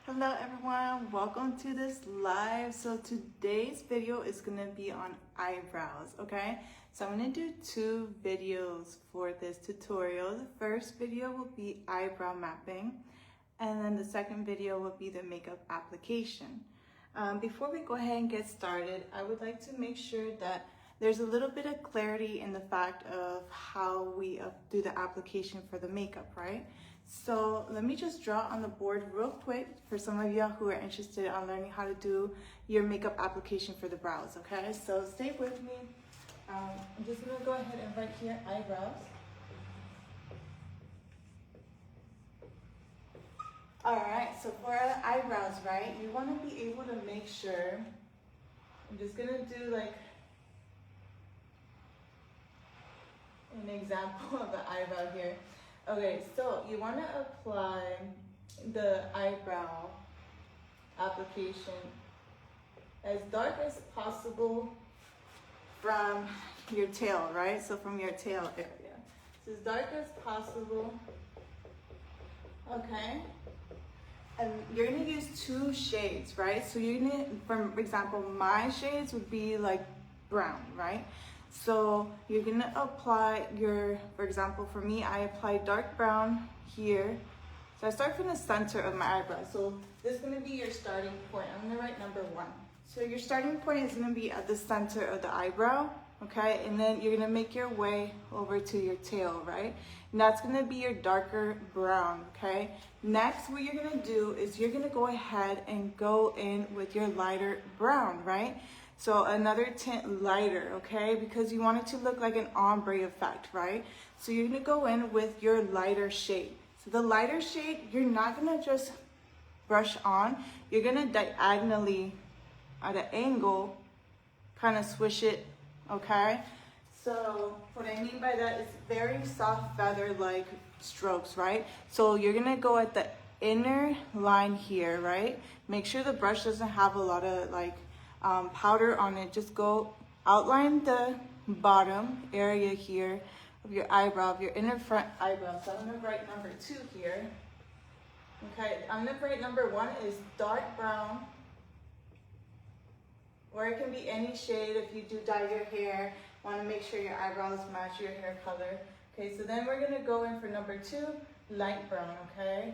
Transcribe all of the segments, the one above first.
Hello everyone, welcome to this live. So today's video is going to be on eyebrows, okay? So I'm going to do two videos for this tutorial. The first video will be eyebrow mapping, and then the second video will be the makeup application. Before we go ahead and get started, I would like to make sure that there's a little bit of clarity in the fact of how we do the application for the makeup, right? So let me just draw on the board real quick for some of y'all who are interested on learning how to do your makeup application for the brows, okay? So stay with me. I'm just gonna go ahead and write here eyebrows. All right, so for the eyebrows, right, you wanna be able to make sure, I'm just gonna do like an example of the eyebrow here. Okay, so you want to apply the eyebrow application as dark as possible from your tail, right? So from your tail area. So as dark as possible, okay? And you're gonna use two shades, right? So you're gonna, for example, my shades would be like brown, right? So you're gonna apply your, for example, for me, I apply dark brown here. So I start from the center of my eyebrow. So this is gonna be your starting point. I'm gonna write number 1. So your starting point is gonna be at the center of the eyebrow, okay? And then you're gonna make your way over to your tail, right? And that's gonna be your darker brown, okay? Next, what you're gonna do is you're gonna go ahead and go in with your lighter brown, right? So another tint lighter, okay? Because you want it to look like an ombre effect, right? So you're gonna go in with your lighter shade. So the lighter shade, you're not gonna just brush on. You're gonna diagonally, at an angle, kind of swish it, okay? So what I mean by that is very soft feather-like strokes, right? So you're gonna go at the inner line here, right? Make sure the brush doesn't have a lot of like, powder on it. Just go outline the bottom area here of your eyebrow, of your inner front eyebrow. So I'm gonna write number 2 here. Okay, I'm gonna write number 1 is dark brown, or it can be any shade if you do dye your hair. Want to make sure your eyebrows match your hair color. Okay, so then we're gonna go in for number 2, light brown, okay?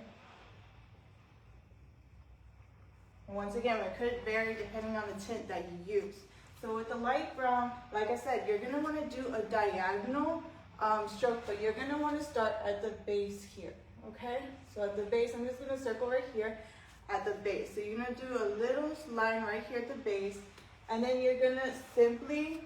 Once again, it could vary depending on the tint that you use. So with the light brown, like I said, you're gonna wanna do a diagonal stroke, but you're gonna wanna start at the base here, okay? So at the base, I'm just gonna circle right here at the base. So you're gonna do a little line right here at the base, and then you're gonna simply,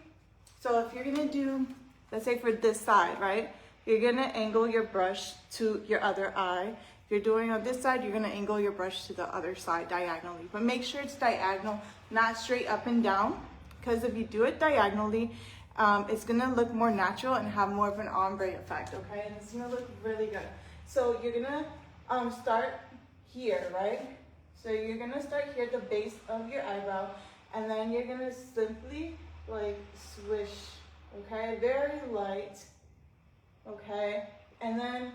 so if you're gonna do, let's say for this side, right? You're gonna angle your brush to your other eye. If you're doing on this side, you're gonna angle your brush to the other side diagonally. But make sure it's diagonal, not straight up and down, because if you do it diagonally, it's gonna look more natural and have more of an ombre effect, okay? And it's gonna look really good. So you're gonna start here, right? So you're gonna start here at the base of your eyebrow, and then you're gonna simply like swish, okay? Very light, okay? And then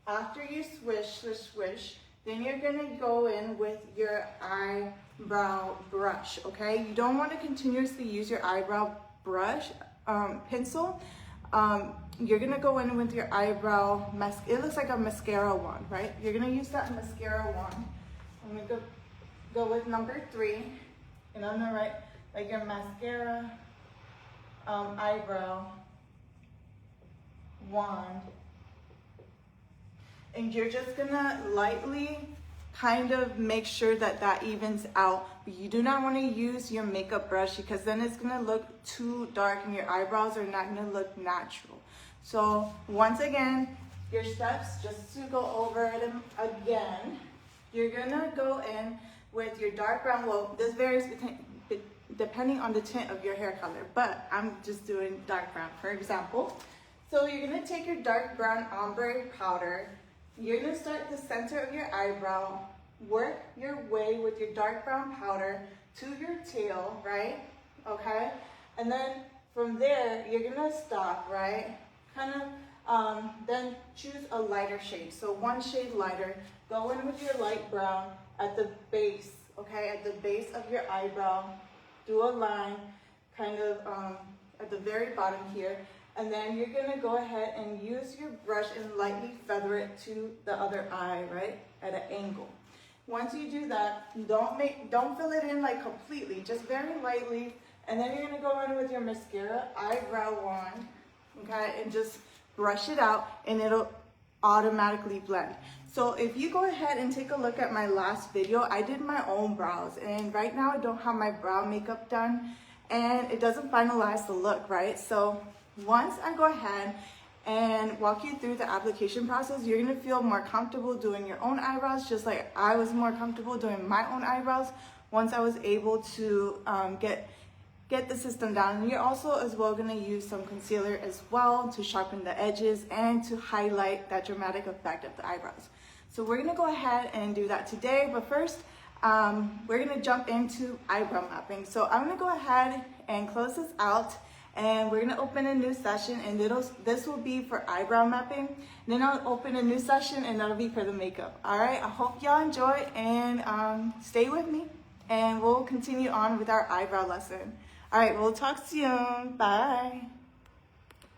after you swish, then you're gonna go in with your eyebrow brush, okay? You don't wanna continuously use your eyebrow brush, pencil. You're gonna go in with your eyebrow, it looks like a mascara wand, right? You're gonna use that mascara wand. I'm gonna go with number 3, and I'm gonna write like your mascara eyebrow wand. And you're just gonna lightly kind of make sure that that evens out. But you do not want to use your makeup brush, because then it's gonna look too dark and your eyebrows are not gonna look natural. So once again, your steps, just to go over them again, you're gonna go in with your dark brown. Well, this varies depending on the tint of your hair color, but I'm just doing dark brown, for example. So you're gonna take your dark brown ombre powder. You're gonna start at the center of your eyebrow, work your way with your dark brown powder to your tail, right? Okay? And then from there, you're gonna stop, right? Kind of Then choose a lighter shade. So one shade lighter. go in with your light brown at the base, okay, at the base of your eyebrow. Do a line kind of at the very bottom here. And then you're gonna go ahead and use your brush and lightly feather it to the other eye, right, at an angle. Once you do that, don't fill it in like completely, just very lightly. And then you're gonna go in with your mascara eyebrow wand, okay, and just brush it out, and it'll automatically blend. So if you go ahead and take a look at my last video, I did my own brows, and right now I don't have my brow makeup done, and it doesn't finalize the look, right? So once I go ahead and walk you through the application process, you're gonna feel more comfortable doing your own eyebrows, just like I was more comfortable doing my own eyebrows once I was able to get the system down. And you're also as well gonna use some concealer as well to sharpen the edges and to highlight that dramatic effect of the eyebrows. So we're gonna go ahead and do that today, but first, we're gonna jump into eyebrow mapping. So I'm gonna go ahead and close this out, and we're gonna open a new session, and this will be for eyebrow mapping. And then I'll open a new session, and that'll be for the makeup. All right, I hope y'all enjoy, and stay with me, and we'll continue on with our eyebrow lesson. All right, we'll talk soon. Bye.